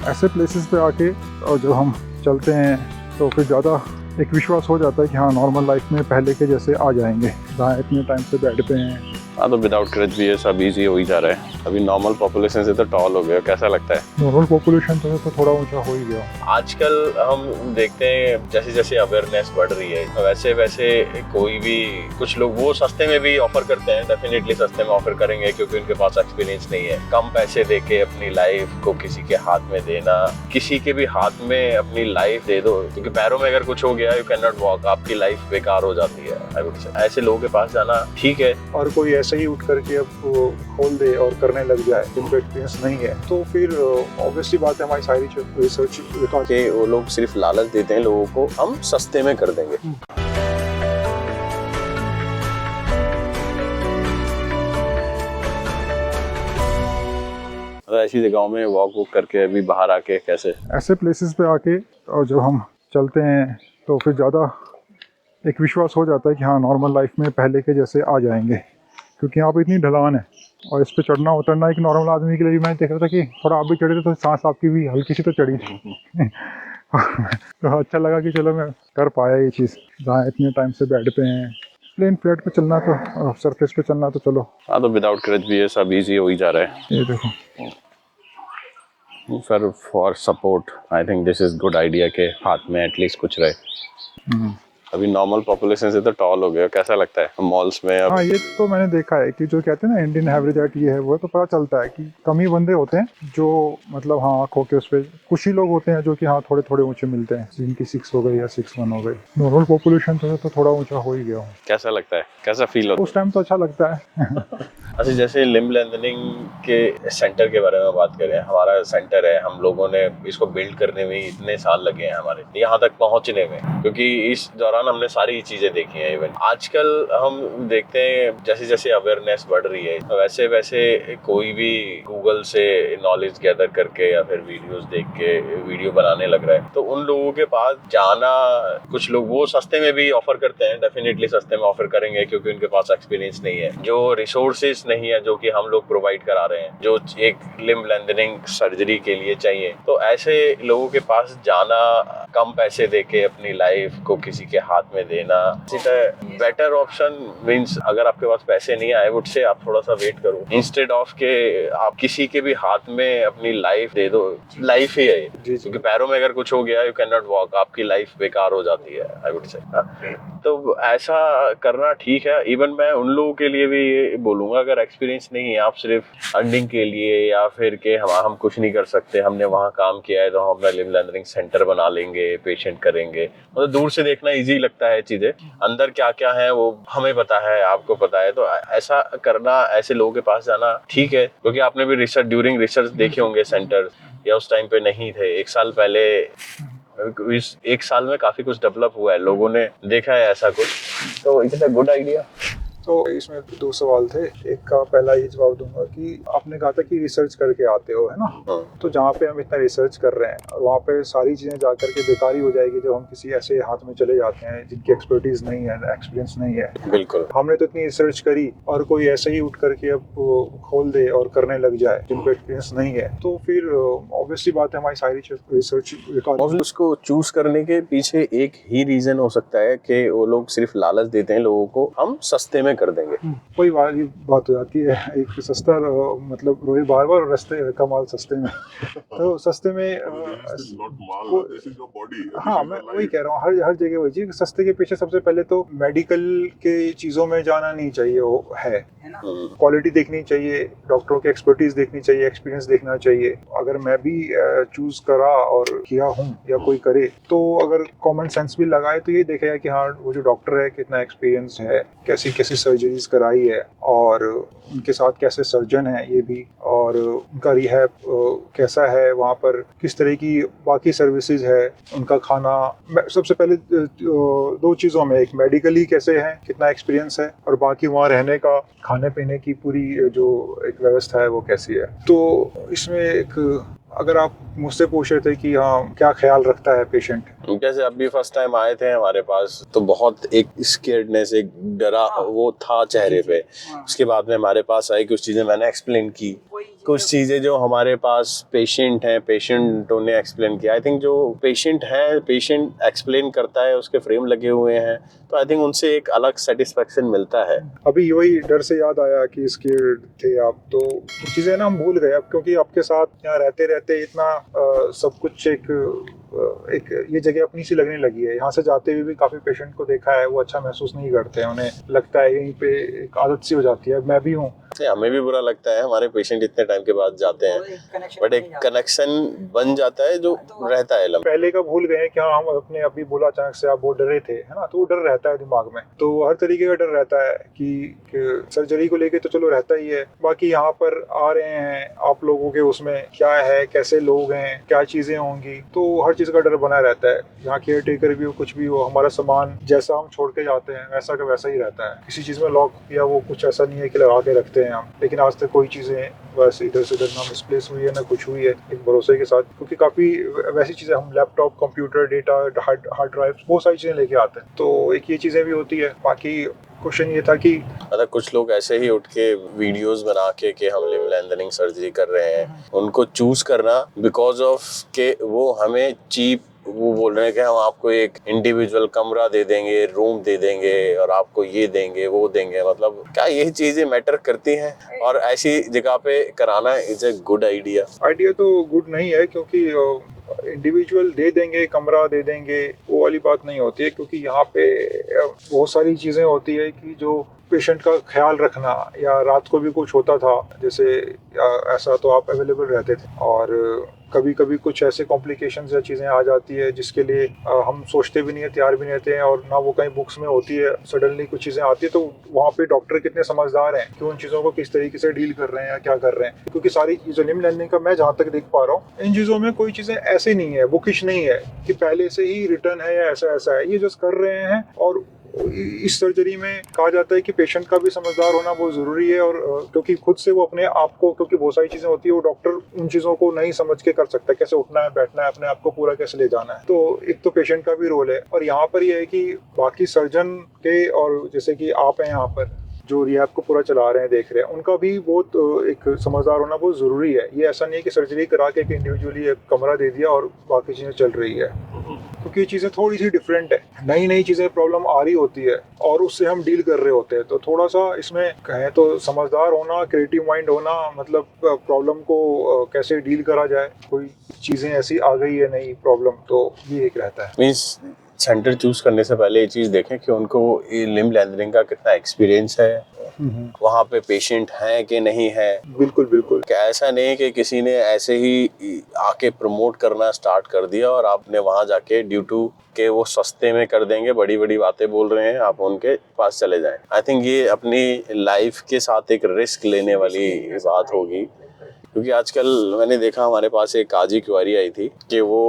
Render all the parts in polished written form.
ऐसे प्लेसेस पे आके और जब हम चलते हैं तो फिर ज़्यादा एक विश्वास हो जाता है कि हाँ नॉर्मल लाइफ में पहले के जैसे आ जाएंगे, जहाँ इतने टाइम से बेड पे हैं। हाँ, तो विदाउट क्रच भी ये सब इजी हो ही जा रहा है। अभी नॉर्मल पॉपुलेशन से तो टॉल हो गया, कैसा लगता है? नॉर्मल पॉपुलेशन तो थोड़ा ऊंचा हो ही गया। आजकल हम देखते हैं जैसे जैसे अवेयरनेस बढ़ रही है वैसे वैसे कोई भी कुछ लोग वो सस्ते में भी ऑफर करते हैं, डेफिनेटली सस्ते में ऑफर करेंगे क्योंकि उनके पास एक्सपीरियंस नहीं है। कम पैसे देके अपनी लाइफ को किसी के हाथ में देना, किसी के भी हाथ में अपनी लाइफ दे दो क्योंकि पैरों में अगर कुछ हो गया यू कैन नॉट वॉक, आपकी लाइफ बेकार हो जाती है। आई वुड से ऐसे लोगों के पास जाना ठीक है। और कोई ऐसे ही उठ करके अब खोल दे और करने लग जाए जिनको एक्सपीरियंस नहीं है तो फिर ऑब्वियसली बात है हमारी सारी रिसर्च कि वो लोग सिर्फ लालच देते हैं लोगों को, हम सस्ते में कर देंगे। तो ऐसी जगहों में वॉक करके अभी बाहर आके कैसे ऐसे प्लेसेस पे आके और जब हम चलते हैं तो फिर ज़्यादा एक विश्वास हो जाता है कि हाँ नॉर्मल लाइफ में पहले के जैसे आ जाएंगे, क्योंकि यहाँ पे इतनी ढलान है और इस पे चढ़ना उतरना एक नॉर्मल आदमी के लिए भी मैं देख रहा था कि थोड़ा आप भी चढ़े थे तो सांस आपकी भी हल्की सी तो चढ़ी थी। तो अच्छा लगा कि चलो मैं कर पाया ये चीज़, जहाँ इतने टाइम से बेड पे हैं। प्लेन फ्लैट पे चलना तो सरफेस पे चलना तो चलो। हाँ, तो विदाउट क्रच भी ये सब इजी हो ही जा रहा है। ये देखो for support I think this is good idea के हाथ में एटलीस्ट कुछ रहे। अभी नॉर्मल पॉपुलेशन से तो टॉल हो गया, कैसा लगता है मॉल्स में अब? हाँ ये तो मैंने देखा है कि जो कहते हैं ना इंडियन एवरेज एट ये है वो तो पता चलता है कि कम ही बंदे होते हैं जो मतलब हाँ आँखों के उस पर कुछ ही लोग होते हैं जो कि हाँ थोड़े थोड़े ऊंचे मिलते हैं, जिनकी 6 हो गई या 6'1" हो गई। नॉर्मल पॉपुलेशन तो थोड़ा ऊंचा हो ही गया हूँ। कैसा लगता है, कैसा फील होता है उस टाइम तो अच्छा लगता है। अच्छा, जैसे लिम्ब लेंथनिंग के सेंटर के बारे में बात करें, हमारा सेंटर है, हम लोगों ने इसको बिल्ड करने में इतने साल लगे हैं हमारे यहाँ तक पहुँचने में, क्योंकि इस दौरान हमने सारी चीजें देखी हैं। इवन आजकल हम देखते हैं जैसे जैसे अवेयरनेस बढ़ रही है वैसे वैसे कोई भी गूगल से नॉलेज गैदर करके या फिर वीडियोस देख के वीडियो बनाने लग रहा है, तो उन लोगों के पास जाना, कुछ लोग वो सस्ते में भी ऑफर करते हैं, डेफिनेटली सस्ते में ऑफर करेंगे क्योंकि उनके पास एक्सपीरियंस नहीं है, जो रिसोर्सेज नहीं है जो कि हम लोग प्रोवाइड करा रहे हैं, जो एक लिम्ब लेंथनिंग सर्जरी के लिए चाहिए। तो ऐसे लोगों के पास जाना, कम पैसे देके अपनी लाइफ को किसी के हाथ में देना, बेटर ऑप्शन मींस अगर आपके पास पैसे नहीं आए वुड से आप थोड़ा सा वेट करो इंस्टेड ऑफ के आप किसी के भी हाथ में अपनी लाइफ दे दो। लाइफ ही है क्योंकि पैरों में अगर कुछ हो गया यू कैन नॉट वॉक, आपकी लाइफ बेकार हो जाती है। आई वुड से तो ऐसा करना ठीक है। इवन मैं उन लोगों के लिए भी ये बोलूंगा अगर एक्सपीरियंस नहीं है, आप सिर्फ अर्निंग के लिए या फिर के हम कुछ नहीं कर सकते, हमने वहाँ काम किया है तो हम अपना लिम्ब लेंथनिंग सेंटर बना लेंगे, पेशेंट करेंगे, मतलब दूर से देखना इजी लगता है चीजें, अंदर क्या क्या है वो हमें पता है, आपको पता है। तो ऐसा करना, ऐसे लोगों के पास जाना ठीक है, क्योंकि आपने भी ड्यूरिंग रिसर्च देखे होंगे सेंटर, या उस टाइम पे नहीं थे, 1 साल पहले, इस 1 साल में काफी कुछ डेवलप हुआ है, लोगों ने देखा है ऐसा कुछ, तो इट्स अ गुड आइडिया। तो इसमें 2 सवाल थे। एक का पहला ये जवाब दूंगा कि आपने कहा था कि रिसर्च करके आते हो, है ना? तो जहाँ पे हम इतना रिसर्च कर रहे हैं और वहाँ पे सारी चीज़ें जा करके बेकार ही हो जाएगी जब हम किसी ऐसे हाथ में चले जाते हैं जिनकी एक्सपर्टीज नहीं है, एक्सपीरियंस नहीं है। बिल्कुल, हमने तो इतनी रिसर्च करी और कोई ऐसे ही उठ करके अब खोल दे और करने लग जाए जिनको एक्सपीरियंस नहीं है, तो फिर ऑब्वियसली बात है हमारी सारी रिसर्च बेकार। उसको चूज करने के पीछे एक ही रीजन हो सकता है कि वो लोग सिर्फ लालच देते हैं लोगों को, हम सस्ते में कर देंगे। कोई वाली बात हो जाती है, एक सस्ता मतलब रोए बार बार, रस्ते का माल सस्ते में। तो सस्ते में हाँ मैं वही कह रहा हूँ, हर जगह वही चीज, सस्ते के पीछे सबसे पहले तो मेडिकल के चीजों में जाना नहीं चाहिए, वो है ना, क्वालिटी देखनी चाहिए, डॉक्टरों की एक्सपर्टीज देखनी चाहिए, एक्सपीरियंस देखना चाहिए। अगर मैं भी चूज करा और किया हूँ या कोई करे तो अगर कॉमन सेंस भी लगाए तो ये देखेगा कि हाँ वो जो डॉक्टर है कितना एक्सपीरियंस है, कैसी कैसी सर्जरीज कराई है और उनके साथ कैसे सर्जन है ये भी, और उनका रिहैब कैसा है, वहाँ पर किस तरह की बाकी सर्विसेज है, उनका खाना। सबसे पहले 2 चीज़ों में, एक मेडिकली कैसे है, कितना एक्सपीरियंस है, और बाकी वहाँ रहने का, खाने पीने की पूरी जो एक व्यवस्था है वो कैसी है। तो इसमें एक अगर आप मुझसे पूछ रहे थे कि हाँ क्या ख्याल रखता है पेशेंट, जैसे अभी फर्स्ट टाइम आए थे हमारे पास तो बहुत एक स्केर्डनेस, एक डरा वो था चेहरे पे, उसके बाद में हमारे पास आई, कुछ चीजें मैंने एक्सप्लेन की, कुछ चीज़ें जो हमारे पास पेशेंट हैं, पेशेंटों ने एक्सप्लेन किया, आई थिंक जो पेशेंट है, पेशेंट एक्सप्लेन करता है, उसके फ्रेम लगे हुए हैं, तो आई थिंक उनसे एक अलग सेटिस्फेक्शन मिलता है। अभी वही डर से याद आया कि स्केर्ड थे आप, तो चीज़ें ना हम भूल गए अब, क्योंकि आपके साथ यहाँ रहते रहते इतना सब कुछ एक ये जगह अपनी सी लगने लगी है। यहाँ से जाते हुए भी काफ़ी पेशेंट को देखा है, वो अच्छा महसूस नहीं करते हैं, उन्हें लगता है यहीं पे एक आदत सी हो जाती है। मैं भी हूँ, हमें भी बुरा लगता है, हमारे पेशेंट इतने टाइम के बाद जाते हैं, बट एक कनेक्शन बन जाता है जो रहता है लंबा। पहले का भूल गए कि हाँ, हम अपने अभी बोला अचानक से आप बहुत डरे थे, है ना, तो वो डर रहता है दिमाग में। तो हर तरीके का डर रहता है कि सर्जरी को लेके तो चलो रहता ही है, बाकी यहाँ पर आ रहे हैं आप लोगों के उसमें क्या है, कैसे लोग हैं, क्या चीजें होंगी, तो हर चीज का डर बना रहता है। यहाँ केयर टेकर भी हो, कुछ भी हो, हमारा सामान जैसा हम छोड़ के जाते हैं वैसा का वैसा ही रहता है। किसी चीज में लॉक या वो कुछ ऐसा नहीं है कि लगा के रखते हैं हम, लेकिन आज तक कोई चीजें बस इधर से उधर ना मिसप्लेस हुई है ना कुछ हुई है, एक भरोसे के साथ, क्योंकि काफी वैसी चीजें हम laptop, computer, data, hard drive, बहुत सारी चीजें लेके आते हैं, तो एक ये चीजें भी होती है। बाकी क्वेश्चन ये था कि मतलब कुछ लोग ऐसे ही उठ के वीडियोस बना के कि हम लिम्ब लेंथनिंग सर्जरी कर रहे हैं, उनको चूज करना बिकॉज ऑफ के वो हमें चीप, वो बोल रहे हैं कि हम आपको एक इंडिविजुअल कमरा दे देंगे, रूम दे देंगे और आपको ये देंगे वो देंगे। मतलब क्या यही चीजें मैटर करती हैं? और ऐसी जगह पे कराना is a good idea? Idea तो गुड नहीं है, क्योंकि इंडिविजुअल दे देंगे, कमरा दे देंगे, वो वाली बात नहीं होती है, क्योंकि यहाँ पे बहुत सारी चीज़ें होती है कि जो पेशेंट का ख्याल रखना, या रात को भी कुछ होता था जैसे ऐसा, तो आप अवेलेबल रहते थे, और कभी कभी कुछ ऐसे कॉम्प्लिकेशंस या चीज़ें आ जाती है जिसके लिए हम सोचते भी नहीं है, तैयार भी नहीं रहते हैं, और ना वो कहीं बुक्स में होती है, सडनली कुछ चीज़ें आती है, तो वहाँ पे डॉक्टर कितने समझदार हैं कि उन चीज़ों को किस तरीके से डील कर रहे हैं या क्या कर रहे हैं। क्योंकि सारी जो लिम्ब लेंथनिंग का मैं जहाँ तक देख पा रहा हूँ, इन चीज़ों में कोई चीज़ें ऐसे नहीं है, बुकिश नहीं है कि पहले से ही रिटर्न है या ऐसा ऐसा है, ये जस्ट कर रहे हैं। और इस सर्जरी में कहा जाता है कि पेशेंट का भी समझदार होना बहुत ज़रूरी है, और क्योंकि खुद से वो अपने आप को, क्योंकि बहुत सारी चीज़ें होती है वो डॉक्टर उन चीज़ों को नहीं समझ के कर सकता, कैसे उठना है, बैठना है, अपने आप को पूरा कैसे ले जाना है। तो एक तो पेशेंट का भी रोल है, और यहाँ पर ये है कि बाकी सर्जन के, और जैसे कि आप हैं यहाँ पर जो रिहैब को पूरा चला रहे हैं, देख रहे हैं, उनका भी बहुत एक समझदार होना बहुत ज़रूरी है। ये ऐसा नहीं है कि सर्जरी करा के एक इंडिविजुअली एक कमरा दे दिया और बाकी चीज़ें चल रही है, क्योंकि ये चीज़ें थोड़ी सी डिफरेंट है, नई नई चीज़ें प्रॉब्लम आ रही होती है और उससे हम डील कर रहे होते हैं। तो थोड़ा सा इसमें कहें तो समझदार होना, क्रिएटिव माइंड होना, मतलब प्रॉब्लम को कैसे डील करा जाए, कोई चीज़ें ऐसी आ गई है नई प्रॉब्लम, तो ये एक रहता है। मींस सेंटर चूज करने से पहले ये चीज़ देखें कि उनको लिम्ब लेंथनिंग का कितना एक्सपीरियंस है, वहाँ पे पेशेंट हैं कि नहीं है। बिल्कुल बिल्कुल। क्या ऐसा नहीं कि किसी ने ऐसे ही आके प्रमोट करना स्टार्ट कर दिया और आपने वहाँ जाके ड्यू टू के वो सस्ते में कर देंगे, बड़ी बड़ी बातें बोल रहे हैं, आप उनके पास चले जाएं। आई थिंक ये अपनी लाइफ के साथ एक रिस्क लेने वाली बात होगी, क्योंकि आजकल मैंने देखा हमारे पास एक आज ही क्वेरी आई थी कि वो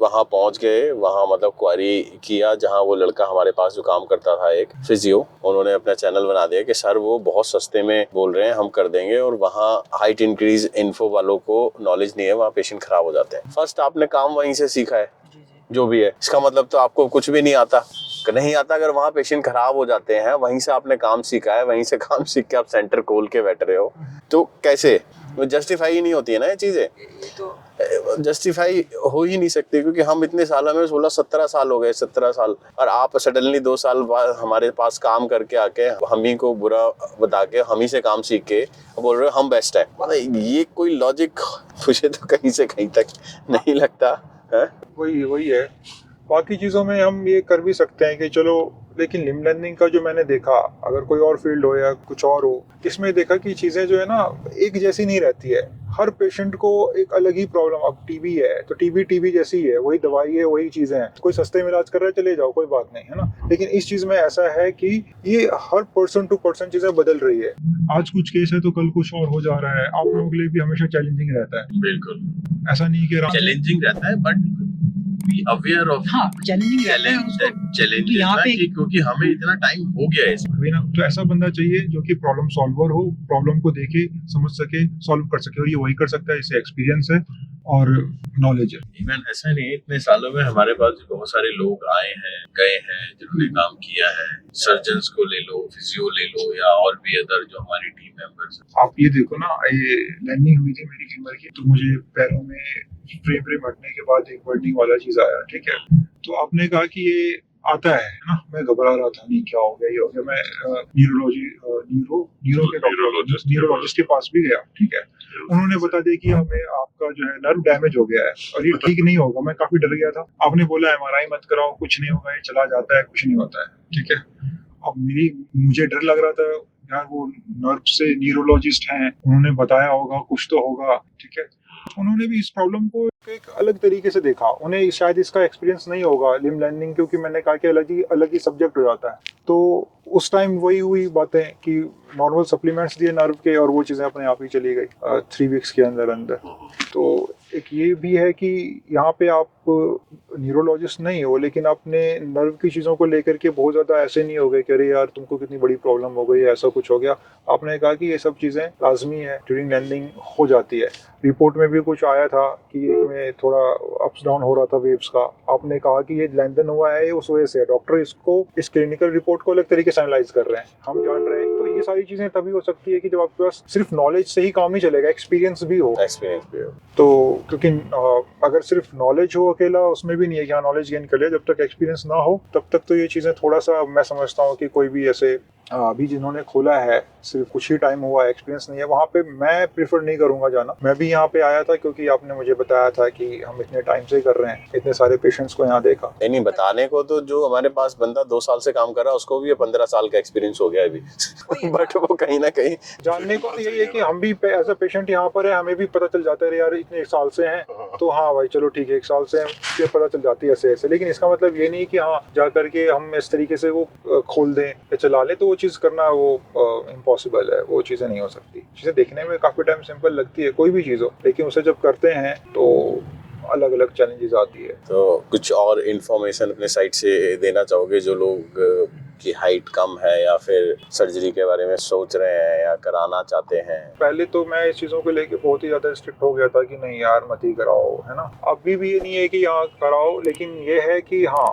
वहाँ पहुँच गए, वहाँ मतलब क्वेरी किया जहाँ वो लड़का हमारे पास जो काम करता था, एक फिजियो, उन्होंने अपना चैनल बना दिया कि सर वो बहुत सस्ते में बोल रहे हैं, हम कर देंगे, और वहाँ हाइट इंक्रीज इन्फो वालों को नॉलेज नहीं है, वहाँ पेशेंट खराब हो जाते हैं। फर्स्ट आपने काम वहीं से सीखा है, जो भी है, इसका मतलब तो आपको कुछ भी नहीं आता नहीं आता। अगर वहाँ पेशेंट खराब हो जाते हैं, वहीं से आपने काम सीखा है, वहीं से काम सीख के आप सेंटर खोल के बैठ रहे हो, तो कैसे जस्टिफाई ही नहीं होती है ना ये चीजें, जस्टिफाई हो ही नहीं सकती, क्योंकि हम इतने सालों में 16-17 साल हो गए, 17 साल, और आप सडनली 2 साल बाद हमारे पास काम करके आके हम ही को बुरा बता के हम ही से काम सीख के बोल रहे हो हम बेस्ट है। मतलब ये कोई लॉजिक मुझे तो कहीं से कहीं तक नहीं लगता है। वही है। बाकी चीज़ों में हम ये कर भी सकते हैं कि चलो, लेकिन लिम्ब लेंथनिंग का जो मैंने देखा, अगर कोई और फील्ड हो या कुछ और हो, इसमें देखा कि चीज़ें जो है ना एक जैसी नहीं रहती है। हर पेशेंट को एक अलग ही प्रॉब्लम, अब टीबी है तो टीबी जैसी है, वही दवाई है, वही चीज़ें हैं। कोई सस्ते में इलाज कर रहा है, चले जाओ, कोई बात नहीं है ना। लेकिन इस चीज़ में ऐसा है कि ये हर पर्सन टू पर्सन चीज़ें बदल रही है। आज कुछ केस है तो कल कुछ और हो जा रहा है। आप लोगों के लिए भी हमेशा चैलेंजिंग रहता है। बिल्कुल ऐसा नहीं कि चैलेंजिंग रहता है, but be aware of challenging रहता है उसको, चैलेंज यहाँ पे क्योंकि हमें इतना टाइम हो गया है इसमें। वही ना, तो ऐसा बंदा चाहिए जो कि प्रॉब्लम सॉल्वर हो, प्रॉब्लम को देखे, समझ सके, सॉल्व कर सके, और ये वही कर सकता है, इससे एक्सपीरियंस है। और नॉलेज है। इवन ऐसा नहीं, इतने सालों में हमारे पास भी बहुत सारे लोग आए हैं गए हैं जिन्होंने काम किया है। सर्जन्स को ले लो, फिजियो ले लो, या और भी अदर जो हमारी टीम मेंबर्स। आप ये देखो ना, ये लैंडिंग हुई थी मेरी फीमर की, तो मुझे पैरों में फ्रेम हटने के बाद एक बर्निंग वाला चीज आया, ठीक है। तो आपने कहा कि ये आता है ना, मैं घबरा रहा था, नहीं क्या हो गया, ये हो गया। मैं न्यूरोलॉजिस्ट के पास भी गया, ठीक है। उन्होंने बता दिया कि हमें आपका जो है नर्व डैमेज हो गया है और ये ठीक नहीं होगा। मैं काफी डर गया था। आपने बोला एमआरआई मत कराओ, कुछ नहीं होगा, ये चला जाता है, कुछ नहीं होता है, ठीक है। अब मुझे डर लग रहा था यार, वो नर्व से न्यूरोलॉजिस्ट हैं, उन्होंने बताया होगा कुछ तो होगा, ठीक है। उन्होंने भी इस प्रॉब्लम को एक अलग तरीके से देखा। उन्हें शायद इसका एक्सपीरियंस नहीं होगा लिम्ब लैंडिंग, क्योंकि मैंने कहा कि अलग ही सब्जेक्ट हो जाता है। तो उस टाइम वही हुई बातें कि नॉर्मल सप्लीमेंट्स दिए नर्व के और वो चीज़ें अपने आप ही चली गई 3 वीक्स के अंदर। तो एक ये भी है कि यहाँ पे आप न्यूरोलॉजिस्ट नहीं हो, लेकिन आपने नर्व की चीज़ों को लेकर के बहुत ज़्यादा ऐसे नहीं हो गए कि अरे यार तुमको कितनी बड़ी प्रॉब्लम हो गई, ऐसा कुछ हो गया। आपने कहा कि ये सब चीज़ें लाजमी है, ड्यूरिंग लैंडिंग हो जाती है। रिपोर्ट में भी कुछ आया था कि में थोड़ा अप्स डाउन हो रहा था वेव्स का। आपने कहा कि ये लैंडन हुआ है, ये उस वजह से है। डॉक्टर इसको, इस क्लिनिकल रिपोर्ट को अलग तरीके से एनालाइज कर रहे हैं, हम जान रहे हैं। तो ये सारी चीज़ें तभी हो सकती है कि जब आपके पास सिर्फ नॉलेज से ही काम नहीं चलेगा, एक्सपीरियंस भी हो। तो क्योंकि अगर सिर्फ नॉलेज हो अकेला, उसमें भी नहीं है कि हाँ नॉलेज गेन कर लिया, जब तक एक्सपीरियंस ना हो तब तक तो ये चीज़ें थोड़ा सा, मैं समझता हूँ कि कोई भी ऐसे अभी जिन्होंने खोला है सिर्फ कुछ ही टाइम हुआ है, एक्सपीरियंस नहीं है, वहाँ पे मैं प्रेफर नहीं करूँगा जाना। मैं भी यहाँ पे आया था क्योंकि आपने मुझे बताया था कि हम इतने टाइम से कर रहे हैं, इतने सारे पेशेंट्स को यहाँ देखा। नहीं, बताने को तो जो हमारे पास बंदा 2 साल से काम कर रहा है उसको भी 15 साल का एक्सपीरियंस हो गया है अभी बट वो कहीं ना कहीं जानने को तो यही है कि हम भी एज अ पेशेंट यहाँ पर है, हमें भी पता चल जाता है यार इतने 1 साल से हैं, तो हाँ भाई चलो ठीक है 1 साल से ये पता चल जाती है ऐसे ऐसे। लेकिन इसका मतलब ये नहीं कि हाँ जा करके हम इस तरीके से वो खोल दें या चला लें, तो वो चीज़ करना वो इम्पॉसिबल है, वो चीज़ें नहीं हो सकती। चीज़ें देखने में काफ़ी टाइम सिंपल लगती है, कोई भी चीज़ हो, लेकिन उसे जब करते हैं तो अलग अलग चैलेंजेस आती है। तो कुछ और इन्फॉर्मेशन अपने साइड से देना चाहोगे जो लोग की हाइट कम है या फिर सर्जरी के बारे में सोच रहे हैं या कराना चाहते हैं? पहले तो मैं इस चीज़ों को लेके बहुत ही ज़्यादा स्ट्रिक्ट हो गया था कि नहीं यार मत ही कराओ, है ना। अभी भी ये नहीं है कि हाँ कराओ, लेकिन ये है कि हाँ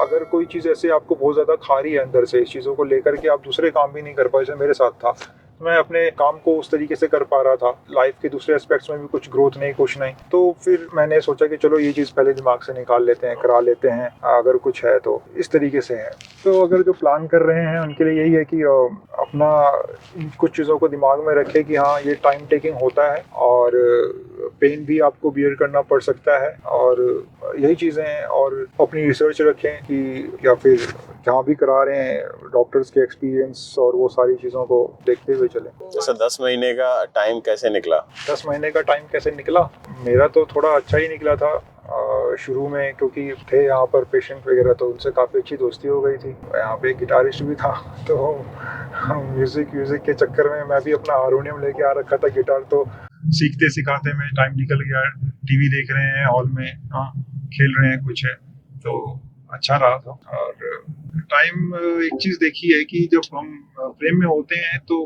अगर कोई चीज़ ऐसे आपको बहुत ज़्यादा खा रही है अंदर से, इस चीज़ों को लेकर के आप दूसरे काम भी नहीं कर पाए, जैसे मेरे साथ था। मैं अपने काम को उस तरीके से कर पा रहा था, लाइफ के दूसरे एस्पेक्ट्स में भी कुछ ग्रोथ नहीं, कुछ नहीं। तो फिर मैंने सोचा कि चलो ये चीज़ पहले दिमाग से निकाल लेते हैं, करा लेते हैं, अगर कुछ है तो इस तरीके से है। तो अगर जो प्लान कर रहे हैं उनके लिए यही है कि अपना कुछ चीज़ों को दिमाग में रखें कि हाँ ये टाइम टेकिंग होता है और पेन भी आपको बियर करना पड़ सकता है, और यही चीज़ें हैं। और अपनी रिसर्च रखें कि या फिर जहाँ भी करा रहे हैं डॉक्टर्स के एक्सपीरियंस और वो सारी चीज़ों को देखते हुए चलें। जैसे 10 महीने का टाइम कैसे निकला? 10 महीने का टाइम कैसे निकला? मेरा तो थोड़ा अच्छा ही निकला था शुरू में, क्योंकि थे यहाँ पर पेशेंट वगैरह, तो उनसे काफ़ी अच्छी दोस्ती हो गई थी। यहाँ पे एक गिटारिस्ट भी था, तो म्यूज़िक के चक्कर में मैं भी अपना हारमोनियम लेके आ रखा था, गिटार तो सीखते सिखाते में टाइम निकल गया। टीवी देख रहे हैं हॉल में, हाँ खेल रहे हैं कुछ है, तो अच्छा रहा था। और टाइम एक चीज़ देखी है कि जब हम फ्रेम में होते हैं तो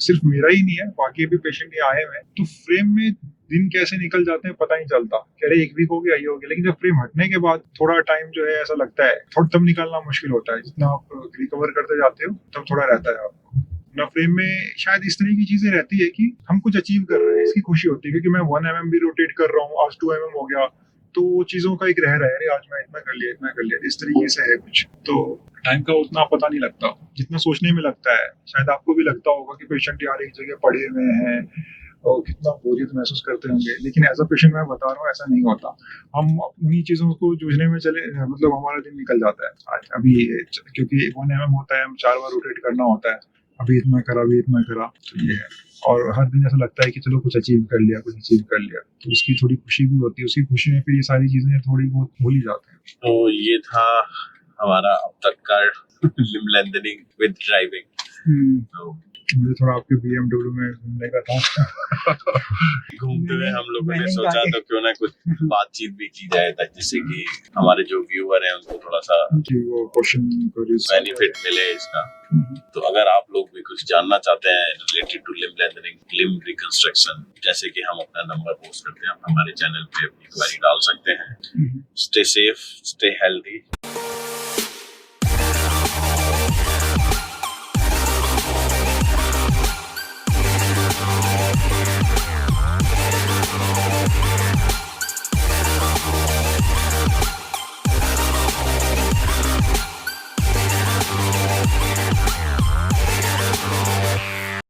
सिर्फ मेरा ही नहीं है, बाकी भी पेशेंट ये आए हुए हैं, तो फ्रेम में दिन कैसे निकल जाते हैं पता नहीं चलता। कह रहे 1 वीक हो गया, ये हो गया, लेकिन जब फ्रेम हटने के बाद थोड़ा टाइम जो है ऐसा लगता है थोड़ा, तब निकालना मुश्किल होता है। जितना आप रिकवर करते जाते हो तब थोड़ा रहता है आपको ना। फ्रेम में शायद इस तरह की चीजें रहती है कि हम कुछ अचीव कर रहे हैं, इसकी खुशी होती है। क्योंकि मैं 1 mm भी रोटेट कर रहा हूँ, आज 2 mm हो गया, तो वो चीजों का एक रह रहा है, अरे आज मैं इतना कर लिया, इस तरीके से है कुछ। तो टाइम का उतना पता नहीं लगता जितना सोचने में लगता है। शायद आपको भी लगता होगा कि पेशेंट यार एक जगह पड़े हुए हैं और कितना बोरियत महसूस करते होंगे, लेकिन एज अ पेशेंट मैं बता रहा हूँ ऐसा नहीं होता। हम उन्हीं चीज़ों को जूझने में चले, मतलब हमारा दिन निकल जाता है। आज अभी क्योंकि 1 mm होता है, हम 4 बार रोटेट करना होता है, अभी इतना करा, तो ये है। और हर दिन ऐसा लगता है कि चलो कुछ अचीव कर लिया, तो उसकी थोड़ी खुशी भी होती है। उसकी खुशी में फिर ये सारी चीजें थोड़ी बहुत भूल ही जाते हैं। तो ये था हमारा अब तक का लिम्ब लेंथनिंग विद ड्राइविंग। तो मुझे थोड़ा आपके BMW में घूमने का था। घूमते हुए हम लोगों ने मैंने सोचा कहा तो क्यों ना कुछ बातचीत भी की जाए ताकि जिससे कि हमारे जो व्यूअर हैं उनको थोड़ा सा कि वो क्वेश्चन को बेनिफिट मिले इसका। तो अगर आप लोग भी कुछ जानना चाहते हैं related to limb lengthening, limb reconstruction, जैसे कि हम अपना नंबर पोस्ट करते हैं, आप हमारे चैनल पे अपनी क्वेरी डाल सकते हैं। Stay safe, stay healthy.